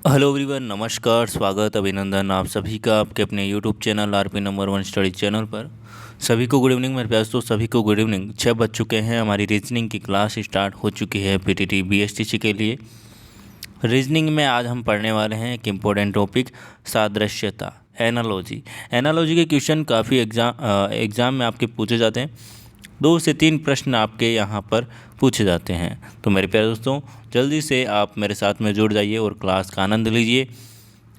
Hello everyone, नमस्कार, स्वागत, अभिनंदन आप सभी का आपके अपने YouTube channel RP number one study channel पर। सभी को गुड इवनिंग मेरे प्यारे दोस्तों, सभी को गुड इवनिंग। 6 बज चुके हैं, हमारी रीजनिंग की क्लास स्टार्ट हो चुकी है पीटीटी बीएसटीसी के लिए। रीजनिंग में आज हम पढ़ने वाले हैं एक इम्पोर्टेंट टॉपिक, सादृश्यता, एनालॉजी। एनालॉजी के क्वेश्चन काफ़ी एग्ज़ाम में आपके पूछे जाते हैं। 2 से 3 प्रश्न आपके यहाँ पर पूछे जाते हैं। तो मेरे प्यारे दोस्तों, जल्दी से आप मेरे साथ में जुड़ जाइए और क्लास का आनंद लीजिए।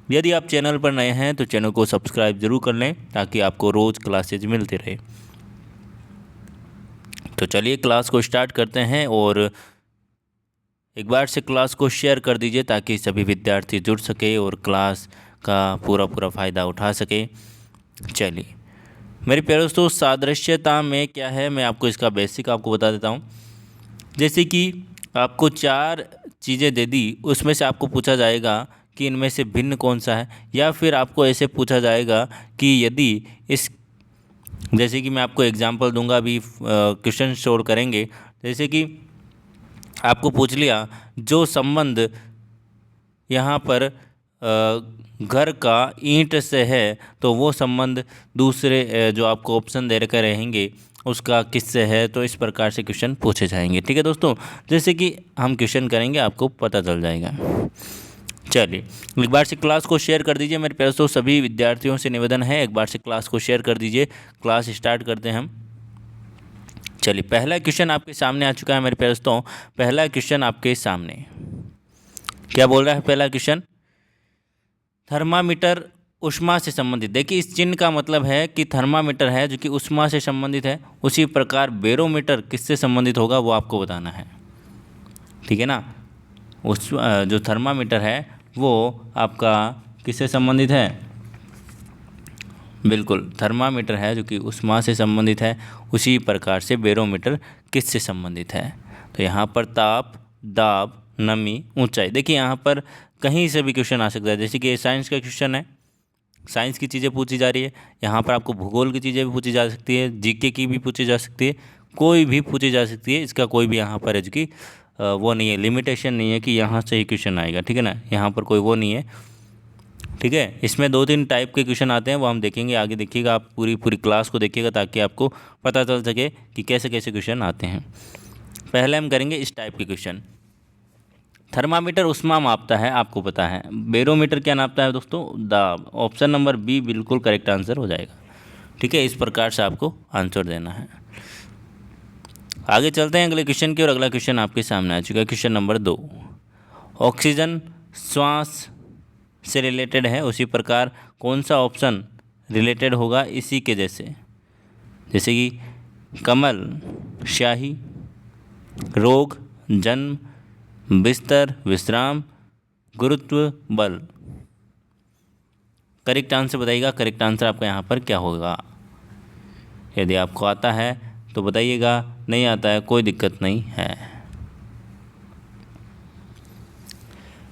यदि आप चैनल पर नए हैं तो चैनल को सब्सक्राइब जरूर कर लें ताकि आपको रोज़ क्लासेज मिलते रहे। तो चलिए क्लास को स्टार्ट करते हैं और एक बार से क्लास को शेयर कर दीजिए ताकि सभी विद्यार्थी जुड़ सके और क्लास का पूरा फ़ायदा उठा सके। चलिए मेरे प्यारे दोस्तों, सादृश्यता में क्या है मैं आपको इसका बेसिक आपको बता देता हूँ। जैसे कि आपको 4 चीज़ें दे दी, उसमें से आपको पूछा जाएगा कि इनमें से भिन्न कौन सा है, या फिर आपको ऐसे पूछा जाएगा कि यदि इस, जैसे कि मैं आपको एग्जांपल दूंगा, अभी क्वेश्चन सोल्व करेंगे। जैसे कि आपको पूछ लिया जो संबंध यहाँ पर घर का ईंट से है, तो वो संबंध दूसरे जो आपको ऑप्शन दे रखे रहेंगे उसका किससे है। तो इस प्रकार से क्वेश्चन पूछे जाएंगे। ठीक है दोस्तों, जैसे कि हम क्वेश्चन करेंगे आपको पता चल जाएगा। चलिए एक बार से क्लास को शेयर कर दीजिए मेरे प्यारे दोस्तों, सभी विद्यार्थियों से निवेदन है एक बार से क्लास को शेयर कर दीजिए। क्लास स्टार्ट करते हैं हम। चलिए पहला क्वेश्चन आपके सामने आ चुका है मेरे प्यारे दोस्तों। पहला क्वेश्चन आपके सामने क्या बोल रहा है? पहला क्वेश्चन, थर्मामीटर ऊष्मा से संबंधित। देखिए इस चिन्ह का मतलब है कि थर्मामीटर है जो कि ऊष्मा से संबंधित है। उसी प्रकार बैरोमीटर किससे संबंधित होगा वो आपको बताना है। ठीक है ना, उस जो थर्मामीटर है वो आपका किससे संबंधित है? बिल्कुल थर्मामीटर है जो कि ऊष्मा से संबंधित है। उसी प्रकार से बैरोमीटर किससे संबंधित है? तो यहाँ पर ताप, दाब, नमी, ऊंचाई। देखिए यहाँ पर कहीं से भी क्वेश्चन आ सकता है। जैसे कि साइंस का क्वेश्चन है, साइंस की चीज़ें पूछी जा रही है। यहाँ पर आपको भूगोल की चीज़ें भी पूछी जा सकती है, जीके की भी पूछी जा सकती है, कोई भी पूछी जा सकती है। इसका कोई भी यहाँ पर है जो कि वो नहीं है, लिमिटेशन नहीं है कि यहाँ से ही क्वेश्चन आएगा। ठीक है ना, यहाँ पर कोई वो नहीं है। ठीक है, इसमें 2-3 टाइप के क्वेश्चन आते हैं, वो हम देखेंगे आगे। देखिएगा आप पूरी क्लास को देखिएगा ताकि आपको पता चल सके कि कैसे कैसे क्वेश्चन आते हैं। पहले हम करेंगे इस टाइप के क्वेश्चन। थर्मामीटर ऊष्मा मापता है, आपको पता है। बैरोमीटर क्या नापता है दोस्तों? दाब। ऑप्शन नंबर बी बिल्कुल करेक्ट आंसर हो जाएगा। ठीक है, इस प्रकार से आपको आंसर देना है। आगे चलते हैं अगले क्वेश्चन की, और अगला क्वेश्चन आपके सामने आ चुका है। क्वेश्चन नंबर 2, ऑक्सीजन श्वास से रिलेटेड है। उसी प्रकार कौन सा ऑप्शन रिलेटेड होगा इसी के जैसे? जैसे कि कमल, स्याही, रोग, जन्म, बिस्तर, विश्राम, गुरुत्व, बल। करेक्ट आंसर बताइएगा। करेक्ट आंसर आपका यहाँ पर क्या होगा? यदि आपको आता है तो बताइएगा, नहीं आता है कोई दिक्कत नहीं है।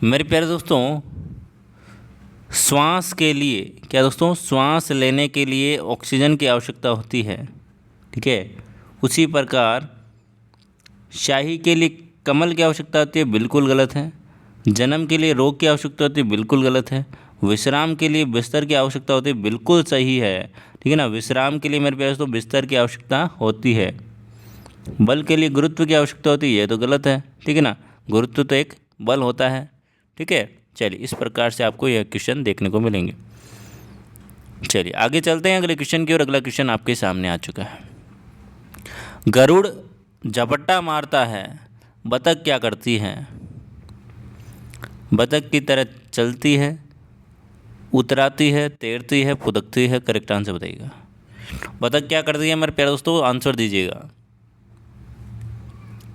मेरे प्यारे दोस्तों, श्वास के लिए क्या दोस्तों? श्वास लेने के लिए ऑक्सीजन की आवश्यकता होती है। ठीक है, उसी प्रकार स्याही के लिए कमल की आवश्यकता होती है, बिल्कुल गलत है। जन्म के लिए रोग की आवश्यकता होती है, बिल्कुल गलत है। विश्राम के लिए बिस्तर की आवश्यकता होती है, बिल्कुल सही है। ठीक है ना, विश्राम के लिए मेरे प्यारे दोस्तों बिस्तर की आवश्यकता होती है। बल के लिए गुरुत्व की आवश्यकता होती है, ये तो गलत है। ठीक है ना, गुरुत्व तो एक बल होता है। ठीक है, चलिए इस प्रकार से आपको यह क्वेश्चन देखने को मिलेंगे। चलिए आगे चलते हैं अगले क्वेश्चन की, और अगला क्वेश्चन आपके सामने आ चुका है। गरुड़ झपट्टा मारता है, बतख क्या करती है? बतख की तरह चलती है, उतराती है, तैरती है, फुदकती है। करेक्ट आंसर बताइएगा। बतख क्या करती है मेरे प्यारे दोस्तों? आंसर दीजिएगा।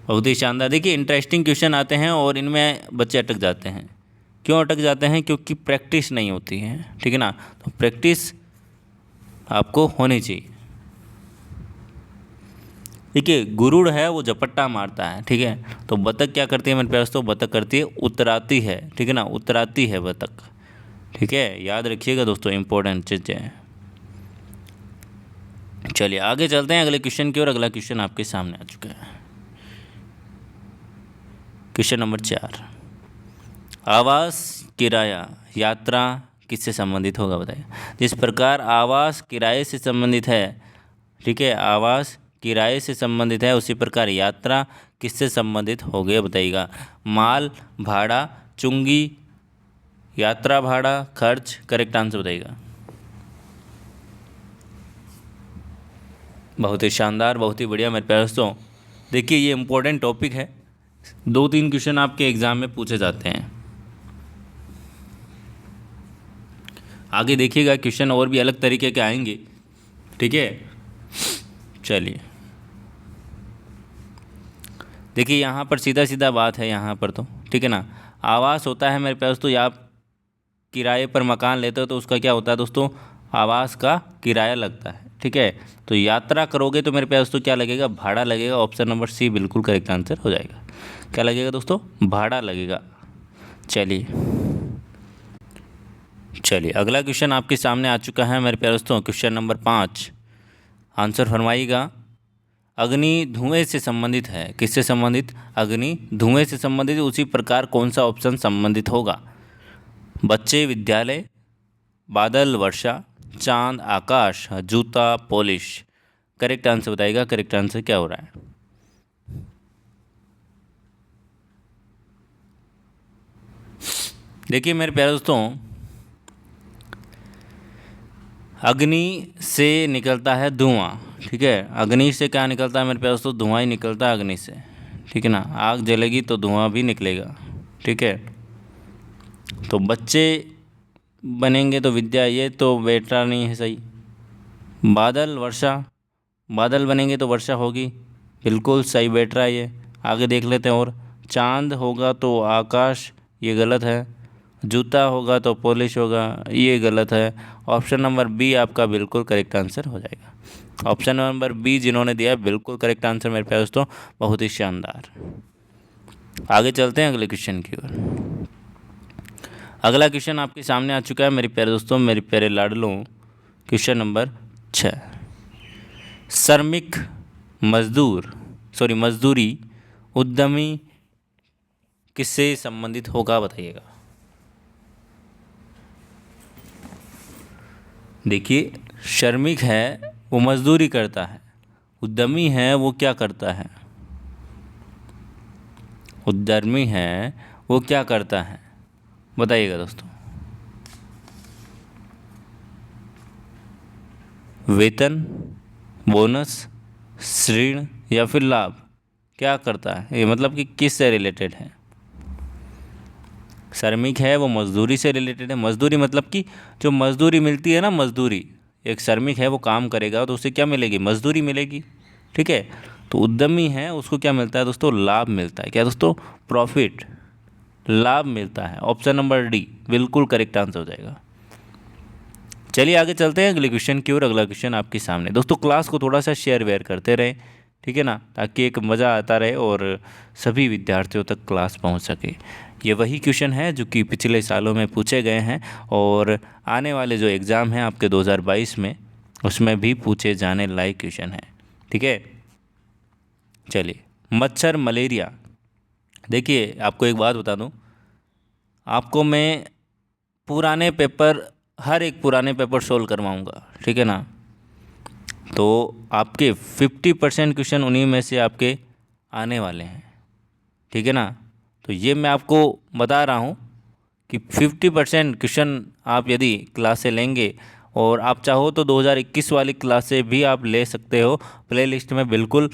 बहुत ही शानदार। देखिए इंटरेस्टिंग क्वेश्चन आते हैं और इनमें बच्चे अटक जाते हैं। क्यों अटक जाते हैं? क्योंकि प्रैक्टिस नहीं होती है। ठीक है ना, तो प्रैक्टिस आपको होनी चाहिए। देखिए गुरुड़ है वो झपट्टा मारता है। ठीक है, तो बतख क्या करती है मेरे प्यारे दोस्तों? बतख करती है उतराती है। ठीक है ना, उतराती है बतख। ठीक है, याद रखिएगा दोस्तों, इंपॉर्टेंट चीज़ें। चलिए आगे चलते हैं अगले क्वेश्चन की, और अगला क्वेश्चन आपके सामने आ चुका है। क्वेश्चन नंबर 4, आवाज़ किराया, यात्रा किससे संबंधित होगा बताइए। जिस प्रकार आवास किराए से संबंधित है, ठीक है, आवास किराए से संबंधित है, उसी प्रकार यात्रा किससे संबंधित हो गया बताइएगा। माल भाड़ा, चुंगी, यात्रा भाड़ा, खर्च, करेक्ट आंसर बताइएगा। बहुत ही शानदार, बहुत ही बढ़िया मेरे प्यारे दोस्तों। देखिए ये इम्पोर्टेंट टॉपिक है, 2-3 क्वेश्चन आपके एग्जाम में पूछे जाते हैं। आगे देखिएगा क्वेश्चन और भी अलग तरीके के आएंगे, ठीक है। चलिए देखिए यहाँ पर सीधा सीधा बात है यहाँ पर तो, ठीक है ना। आवास होता है मेरे प्यारे दोस्तों, या आप किराए पर मकान लेते हो तो उसका क्या होता है दोस्तों, आवास का किराया लगता है, ठीक है। तो यात्रा करोगे तो मेरे प्यारे दोस्तों क्या लगेगा, भाड़ा लगेगा। ऑप्शन नंबर सी बिल्कुल करेक्ट आंसर हो जाएगा। क्या लगेगा दोस्तों, भाड़ा लगेगा। चलिए अगला क्वेश्चन आपके सामने आ चुका है मेरे प्यारे दोस्तों, क्वेश्चन नंबर 5। आंसर फरमाइएगा। अग्नि धुएं से संबंधित है, किससे संबंधित, अग्नि धुएं से संबंधित, उसी प्रकार कौन सा ऑप्शन संबंधित होगा। बच्चे विद्यालय, बादल वर्षा, चांद आकाश, जूता पॉलिश। करेक्ट आंसर बताइएगा, करेक्ट आंसर क्या हो रहा है। देखिए मेरे प्यारे दोस्तों, अग्नि से निकलता है धुआं, ठीक है। अग्नि से क्या निकलता है मेरे प्यारे दोस्तों, धुआं ही निकलता है अग्नि से, ठीक है ना। आग जलेगी तो धुआं भी निकलेगा, ठीक है। तो बच्चे बनेंगे तो विद्या, ये तो बेटा नहीं है सही। बादल वर्षा, बादल बनेंगे तो वर्षा होगी, बिल्कुल सही बैठ रहा है ये। आगे देख लेते हैं और। चांद होगा तो आकाश, ये गलत है। जूता होगा तो पॉलिश होगा, ये गलत है। ऑप्शन नंबर बी आपका बिल्कुल करेक्ट आंसर हो जाएगा। ऑप्शन नंबर बी जिन्होंने दिया बिल्कुल करेक्ट आंसर मेरे प्यारे दोस्तों, बहुत ही शानदार। आगे चलते हैं अगले क्वेश्चन की ओर। अगला क्वेश्चन आपके सामने आ चुका है मेरे प्यारे दोस्तों, मेरे प्यारे लाडलों। Question number 6। श्रमिक, मजदूरी, उद्यमी किससे संबंधित होगा बताइएगा। देखिए श्रमिक है वो मजदूरी करता है, उद्यमी है वो क्या करता है, उद्यमी है वो क्या करता है बताइएगा दोस्तों। वेतन, बोनस, ऋण या फिर लाभ, क्या करता है ये, मतलब कि किस से रिलेटेड है। श्रमिक है वो मजदूरी से रिलेटेड है। मजदूरी मतलब कि जो मजदूरी मिलती है ना, मजदूरी, एक श्रमिक है वो काम करेगा तो उसे क्या मिलेगी, मजदूरी मिलेगी, ठीक है। तो उद्यमी है उसको क्या मिलता है दोस्तों, लाभ मिलता है। क्या दोस्तों, प्रॉफिट, लाभ मिलता है। ऑप्शन नंबर डी बिल्कुल करेक्ट आंसर हो जाएगा। चलिए आगे चलते हैं अगले क्वेश्चन की ओर। अगला क्वेश्चन आपके सामने दोस्तों, क्लास को थोड़ा सा शेयर वेयर करते रहें, ठीक है ना, ताकि एक मज़ा आता रहे और सभी विद्यार्थियों तक क्लास पहुंच सके। ये वही क्वेश्चन है जो कि पिछले सालों में पूछे गए हैं और आने वाले जो एग्ज़ाम हैं आपके 2022 में, उसमें भी पूछे जाने लायक क्वेश्चन है, ठीक है। चलिए, मच्छर मलेरिया। देखिए आपको एक बात बता दूं, आपको मैं पुराने पेपर, हर एक पुराने पेपर सोल्व करवाऊंगा, ठीक है ना। तो आपके 50% क्वेश्चन उन्हीं में से आपके आने वाले हैं, ठीक है ना। तो ये मैं आपको बता रहा हूँ कि 50% क्वेश्चन आप यदि क्लास से लेंगे, और आप चाहो तो 2021 वाली क्लास से भी आप ले सकते हो, प्लेलिस्ट में बिल्कुल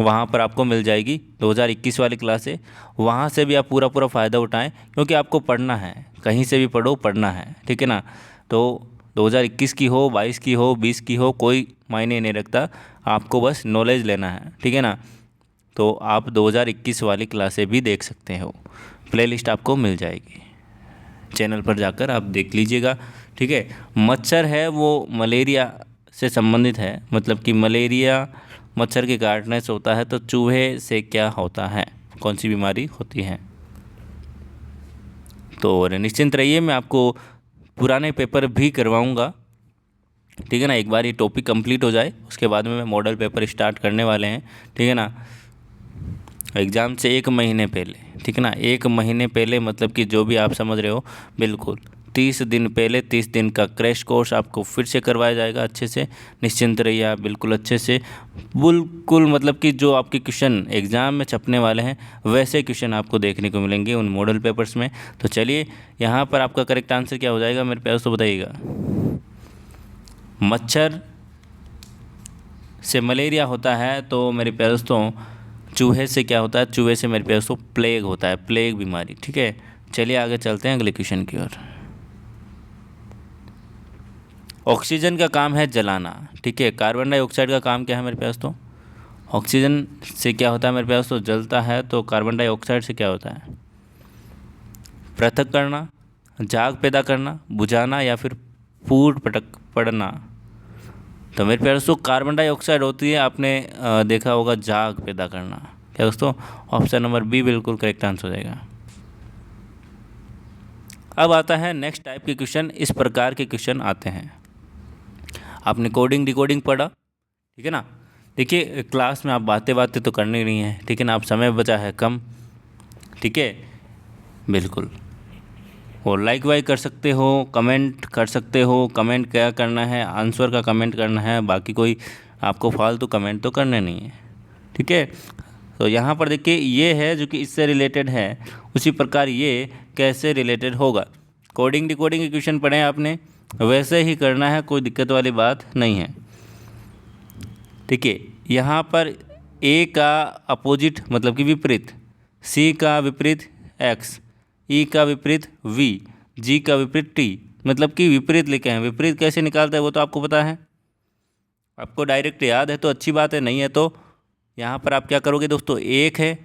वहाँ पर आपको मिल जाएगी 2021 वाली क्लास से। वहाँ से भी आप पूरा पूरा फ़ायदा उठाएं, क्योंकि आपको पढ़ना है, कहीं से भी पढ़ो, पढ़ना है, ठीक है ना। तो 2021 की हो, 22 की हो, 20 की हो, कोई मायने नहीं रखता, आपको बस नॉलेज लेना है, ठीक है ना। तो आप 2021 वाली क्लासें भी देख सकते हो, प्लेलिस्ट आपको मिल जाएगी, चैनल पर जाकर आप देख लीजिएगा, ठीक है। मच्छर है वो मलेरिया से संबंधित है, मतलब कि मलेरिया मच्छर के काटने से होता है, तो चूहे से क्या होता है, कौन सी बीमारी होती है। तो निश्चिंत रहिए, मैं आपको पुराने पेपर भी करवाऊंगा, ठीक है ना। एक बार ये टॉपिक कंप्लीट हो जाए उसके बाद में मैं मॉडल पेपर स्टार्ट करने वाले हैं, ठीक है ना। एग्ज़ाम से 1 महीने पहले, ठीक है ना, 1 महीने पहले मतलब कि जो भी आप समझ रहे हो, बिल्कुल 30 दिन पहले 30 दिन का क्रैश कोर्स आपको फिर से करवाया जाएगा अच्छे से। निश्चिंत रहिए आप बिल्कुल अच्छे से, बिल्कुल मतलब कि जो आपके क्वेश्चन एग्ज़ाम में छपने वाले हैं वैसे क्वेश्चन आपको देखने को मिलेंगे उन मॉडल पेपर्स में। तो चलिए यहाँ पर आपका करेक्ट आंसर क्या हो जाएगा मेरे प्यारे दोस्तों, बताइएगा। मच्छर से मलेरिया होता है, तो मेरे प्यारे दोस्तों चूहे से क्या होता है, चूहे से मेरे प्यारे दोस्तों प्लेग होता है, प्लेग बीमारी। ठीक है, चलिए आगे चलते हैं अगले क्वेश्चन की ओर। ऑक्सीजन का काम है जलाना, ठीक है, कार्बन डाइऑक्साइड का काम क्या है मेरे प्यारे दोस्तों, ऑक्सीजन से क्या होता है मेरे प्यारे दोस्तों, जलता है, तो कार्बन डाइऑक्साइड से क्या होता है, पृथक करना, झाग पैदा करना, बुझाना या फिर फूट पटक पड़ना। तो मेरे प्यारे दोस्तों कार्बन डाइऑक्साइड होती है, आपने देखा होगा झाग पैदा करना। क्या दोस्तों, ऑप्शन नंबर बी बिल्कुल करेक्ट आंसर हो जाएगा। अब आता है नेक्स्ट टाइप के क्वेश्चन, इस प्रकार के क्वेश्चन आते हैं। आपने कोडिंग डिकोडिंग पढ़ा, ठीक है ना, देखिए क्लास में आप बातें तो करनी नहीं है, ठीक है ना, आप समय बचा है कम, ठीक है, बिल्कुल, और लाइक वाइक कर सकते हो, कमेंट कर सकते हो, कमेंट क्या करना है, आंसर का कमेंट करना है, बाकी कोई आपको फालतू कमेंट तो करने नहीं है, ठीक है। तो यहाँ पर देखिए ये है जो कि इससे रिलेटेड है, उसी प्रकार ये कैसे रिलेटेड होगा। कोडिंग डिकोडिंग के क्वेश्चन पढ़े हैं आपने, वैसे ही करना है, कोई दिक्कत वाली बात नहीं है, ठीक है। यहाँ पर ए का अपोजिट मतलब कि विपरीत, सी का विपरीत एक्स, ई का विपरीत वी, जी का विपरीत टी, मतलब कि विपरीत लिखे हैं। विपरीत कैसे निकालते हैं वो तो आपको पता है, आपको डायरेक्ट याद है तो अच्छी बात है, नहीं है तो यहाँ पर आप क्या करोगे दोस्तों, एक है,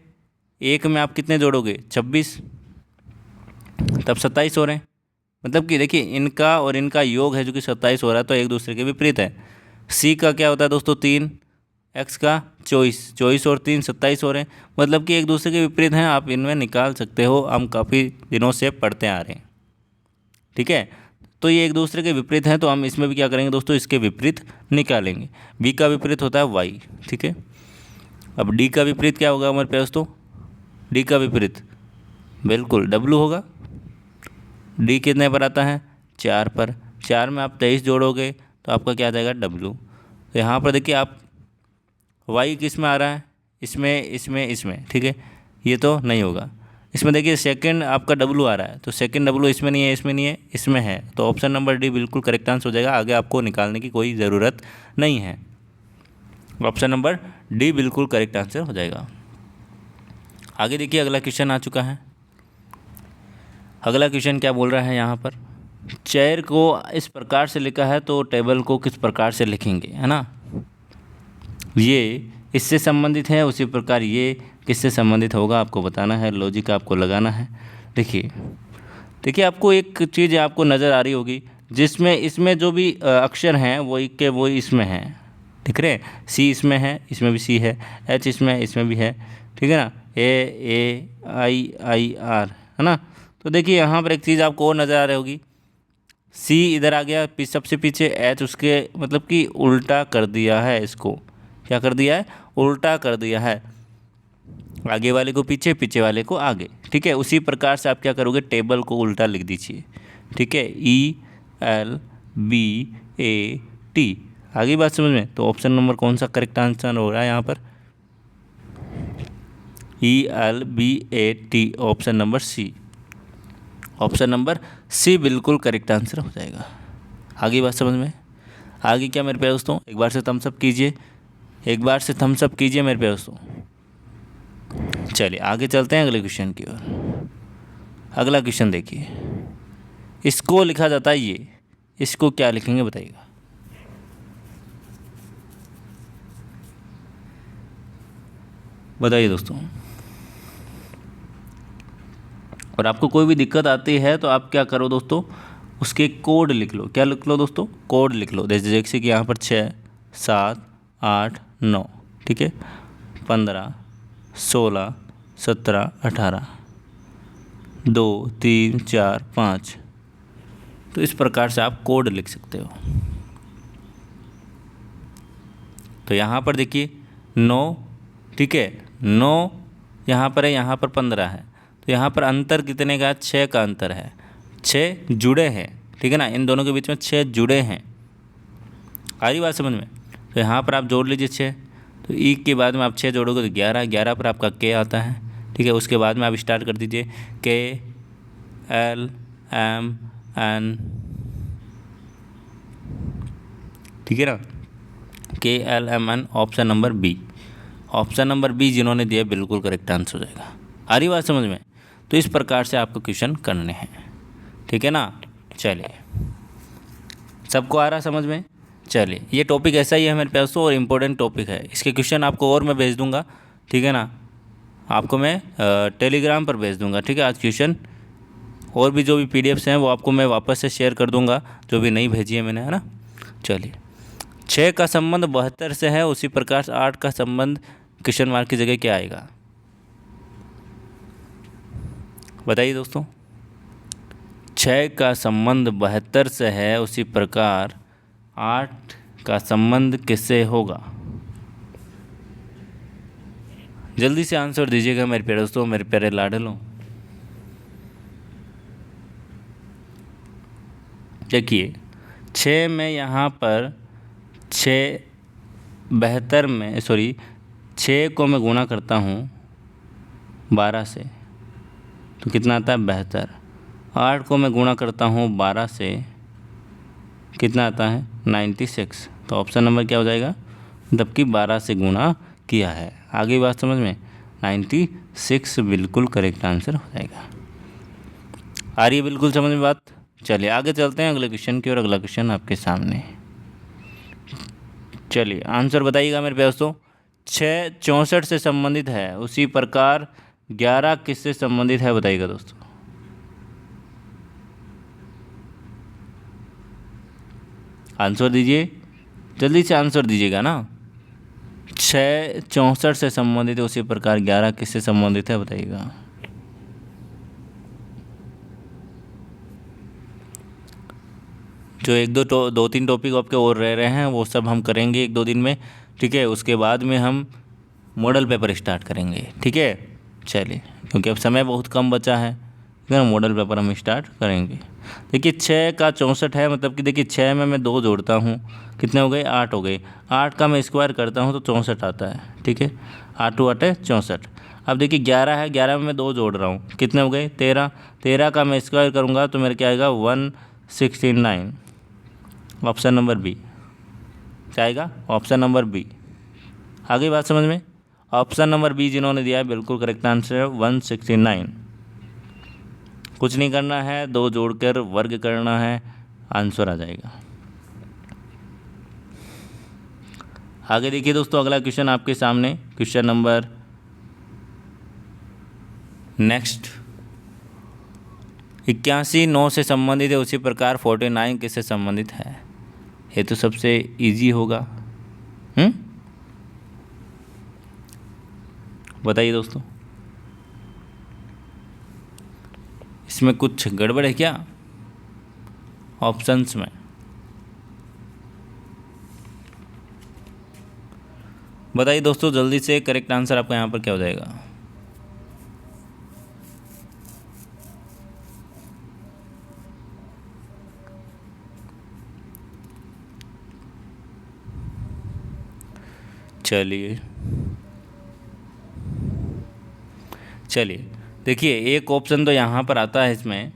एक में आप कितने जोड़ोगे 26, तब 27 हो रहे हैं, मतलब कि देखिए इनका और इनका योग है जो कि 27 हो रहा है, तो एक दूसरे के विपरीत है। सी का क्या होता है दोस्तों 3, एक्स का 24 और 3 27 हो रहे हैं, मतलब कि एक दूसरे के विपरीत हैं, आप इनमें निकाल सकते हो, हम काफ़ी दिनों से पढ़ते आ रहे हैं, ठीक है। तो ये एक दूसरे के विपरीत हैं, तो हम इसमें भी क्या करेंगे दोस्तों, इसके विपरीत निकालेंगे। बी का विपरीत होता है वाई, ठीक है। अब डी का विपरीत क्या होगा हमारे पास, तो डी का विपरीत बिल्कुल डब्लू होगा। डी कितने पर आता है 4 पर, 4 में आप 23 जोड़ोगे तो आपका क्या आ जाएगा डब्लू। तो यहाँ पर देखिए आप वाई किस में आ रहा है, इसमें, ठीक है, ये तो नहीं होगा। इसमें देखिए सेकंड आपका डब्लू आ रहा है, तो सेकंड डब्लू इसमें नहीं है, इसमें नहीं है, इसमें है, तो ऑप्शन नंबर डी बिल्कुल करेक्ट आंसर हो जाएगा। आगे आपको निकालने की कोई ज़रूरत नहीं है, ऑप्शन नंबर डी बिल्कुल करेक्ट आंसर हो जाएगा। आगे देखिए अगला क्वेश्चन आ चुका है। अगला क्वेश्चन क्या बोल रहा है यहाँ पर, चेयर को इस प्रकार से लिखा है तो टेबल को किस प्रकार से लिखेंगे, है ना, ये इससे संबंधित है, उसी प्रकार ये किससे संबंधित होगा आपको बताना है, लॉजिक आपको लगाना है। देखिए आपको एक चीज़ आपको नज़र आ रही होगी, जिसमें इसमें जो भी अक्षर हैं वो इसमें हैं, ठीक है, सी इसमें है, इसमें भी सी है, एच इसमें भी है, ठीक है ना, ए आई आर, है ना। तो देखिए यहाँ पर एक चीज़ आपको और नज़र आ रही होगी, सी इधर आ गया सबसे पीछे, एच उसके मतलब कि उल्टा कर दिया है, इसको क्या कर दिया है, उल्टा कर दिया है, आगे वाले को पीछे, पीछे वाले को आगे, ठीक है। उसी प्रकार से आप क्या करोगे, टेबल को उल्टा लिख दीजिए, ठीक है, ELBAT, आगे बात समझ में। तो ऑप्शन नंबर कौन सा करेक्ट आंसर हो रहा है यहाँ पर, ELBAT, option number C, option number C बिल्कुल करेक्ट आंसर हो जाएगा। आगे बात समझ में। आगे क्या मेरे प्यारे दोस्तों, एक बार से थम्स अप कीजिए, एक बार से थम्स अप कीजिए मेरे प्यारे दोस्तों। चलिए आगे चलते हैं अगले क्वेश्चन की ओर। अगला क्वेश्चन देखिए, इसको लिखा जाता है ये, इसको क्या लिखेंगे बताइएगा। बताइए दोस्तों, और आपको कोई भी दिक्कत आती है तो आप क्या करो दोस्तों, उसके कोड लिख लो। क्या लिख लो दोस्तों, कोड लिख लो। जैसे कि यहाँ पर 6 7 8 9, ठीक है, 15 16 17 18 2 3 4 5, तो इस प्रकार से आप कोड लिख सकते हो। तो यहाँ पर देखिए 9, ठीक है, 9 यहाँ पर है, यहाँ पर 15 है, तो यहाँ पर अंतर कितने का? 6 का अंतर है, 6 जुड़े हैं, ठीक है ना, इन दोनों के बीच में 6 जुड़े हैं। आ रही बात समझ में? तो यहाँ पर आप जोड़ लीजिए 6, तो ई के बाद में आप 6 जोड़ोगे तो 11, 11 पर आपका के आता है, ठीक है। उसके बाद में आप स्टार्ट कर दीजिए के एल एम एन, ठीक है ना, K L M N, option number B. Option number B जिन्होंने दिया बिल्कुल करेक्ट आंसर हो जाएगा। आ रही बात समझ में? तो इस प्रकार से आपको क्वेश्चन करने हैं, ठीक है ना। चलिए, सबको आ रहा समझ में? चलिए, ये टॉपिक ऐसा ही है मेरे पास और इम्पोर्टेंट टॉपिक है। इसके क्वेश्चन आपको और मैं भेज दूंगा, ठीक है ना, आपको मैं टेलीग्राम पर भेज दूंगा, ठीक है। आज क्वेश्चन और भी जो भी पीडीएफ्स हैं वो आपको मैं वापस से शेयर कर दूंगा, जो भी नहीं भेजी है मैंने, है ना। चलिए, 6 का संबंध 72 से है, उसी प्रकार 8 का संबंध क्वेश्चन मार्क की जगह क्या आएगा? बताइए दोस्तों। 6 का संबंध 72 से है, उसी प्रकार 8 का संबंध किससे होगा? जल्दी से आंसर दीजिएगा मेरे प्यारे दोस्तों, मेरे प्यारे लाडलों। देखिए, 6 में यहाँ पर 6 को मैं गुणा करता हूँ 12 से, तो कितना आता है? 72। 8 को मैं गुणा करता हूँ 12 से, कितना आता है? 96। तो ऑप्शन नंबर क्या हो जाएगा? जबकि 12 से गुणा किया है। आगे बात समझ में? 96 बिल्कुल करेक्ट आंसर हो जाएगा। आ रही है बिल्कुल समझ में बात? चलिए आगे चलते हैं अगले क्वेश्चन की, और अगला क्वेश्चन आपके सामने। चलिए आंसर बताइएगा मेरे प्यारे दोस्तों। 6 64 से संबंधित है, उसी प्रकार 11 किससे संबंधित है? बताइएगा दोस्तों। आंसर दीजिए, जल्दी से आंसर दीजिएगा ना। 6 64 से संबंधित है, उसी प्रकार 11 किससे संबंधित है? बताइएगा। जो एक दो तीन टॉपिक आपके और रह रहे हैं वो सब हम करेंगे 1-2 दिन में, ठीक है। उसके बाद में हम मॉडल पेपर स्टार्ट करेंगे, ठीक है। चलिए, क्योंकि अब समय बहुत कम बचा है, ठीक है ना, मॉडल पेपर हम स्टार्ट करेंगे। देखिए 6 का 64 है, मतलब कि देखिए 6 में मैं 2 जोड़ता हूँ, कितने हो गए? 8 हो गए। 8 का मैं स्क्वायर करता हूँ तो 64 आता है, ठीक है। 8 2 8 64। अब देखिए 11 है, 11 में मैं 2 जोड़ रहा हूँ, कितने हो गए? 13। 13 का मैं स्क्वायर करूँगा तो मेरे क्या आएगा? 169। ऑप्शन नंबर बी क्या आएगा? Option number B. आगे बात समझ में? ऑप्शन नंबर बी जिन्होंने दिया है बिल्कुल करेक्ट आंसर है 169। कुछ नहीं करना है, 2 जोड़कर वर्ग करना है, आंसर आ जाएगा। आगे देखिए दोस्तों, अगला क्वेश्चन आपके सामने, क्वेश्चन नंबर नेक्स्ट। 81 9 से संबंधित है, उसी प्रकार 49 किससे संबंधित है? ये तो सबसे इजी होगा। बताइए दोस्तों, इसमें कुछ गड़बड़ है क्या ऑप्शंस में? बताइए दोस्तों जल्दी से, करेक्ट आंसर आपका यहाँ पर क्या हो जाएगा? चलिए देखिए, एक ऑप्शन तो यहाँ पर आता है, इसमें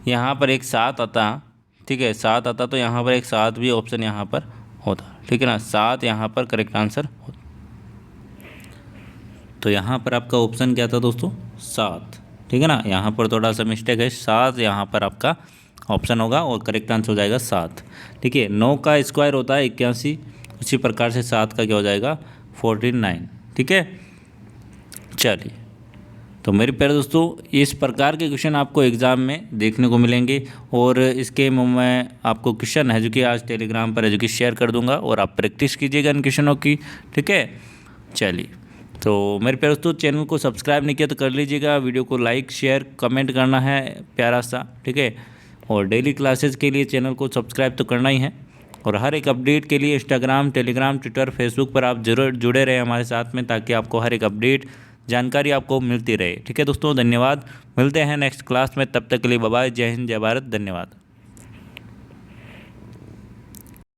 यहाँ पर एक 7 आता, ठीक है, 7 आता, तो यहाँ पर एक 7 भी ऑप्शन यहाँ पर होता, ठीक है ना। 7 यहाँ पर करेक्ट आंसर होता, तो यहाँ पर आपका ऑप्शन क्या था दोस्तों? 7, ठीक है ना। यहाँ पर थोड़ा सा मिस्टेक है, 7 यहाँ पर आपका ऑप्शन होगा और करेक्ट आंसर हो जाएगा 7, ठीक है। 9 का स्क्वायर होता है 81, उसी प्रकार से 7 का क्या हो जाएगा? 49, ठीक है। चलिए, तो मेरे प्यारे दोस्तों इस प्रकार के क्वेश्चन आपको एग्ज़ाम में देखने को मिलेंगे, और इसके मैं आपको क्वेश्चन है जो कि आज टेलीग्राम पर है जो कि शेयर कर दूंगा, और आप प्रैक्टिस कीजिएगा इन क्वेश्चनों की, ठीक है। चलिए, तो मेरे प्यारे दोस्तों चैनल को सब्सक्राइब नहीं किया तो कर लीजिएगा, वीडियो को लाइक शेयर कमेंट करना है प्यारा सा, ठीक है। और डेली क्लासेस के लिए चैनल को सब्सक्राइब तो करना ही है, और हर एक अपडेट के लिए इंस्टाग्राम, टेलीग्राम, ट्विटर, फेसबुक पर आप जरूर जुड़े रहें हमारे साथ में, ताकि आपको हर एक अपडेट जानकारी आपको मिलती रहे। ठीक है दोस्तों, धन्यवाद। मिलते हैं नेक्स्ट क्लास में, तब तक के लिए बाय बाय। जय हिंद, जय भारत, धन्यवाद।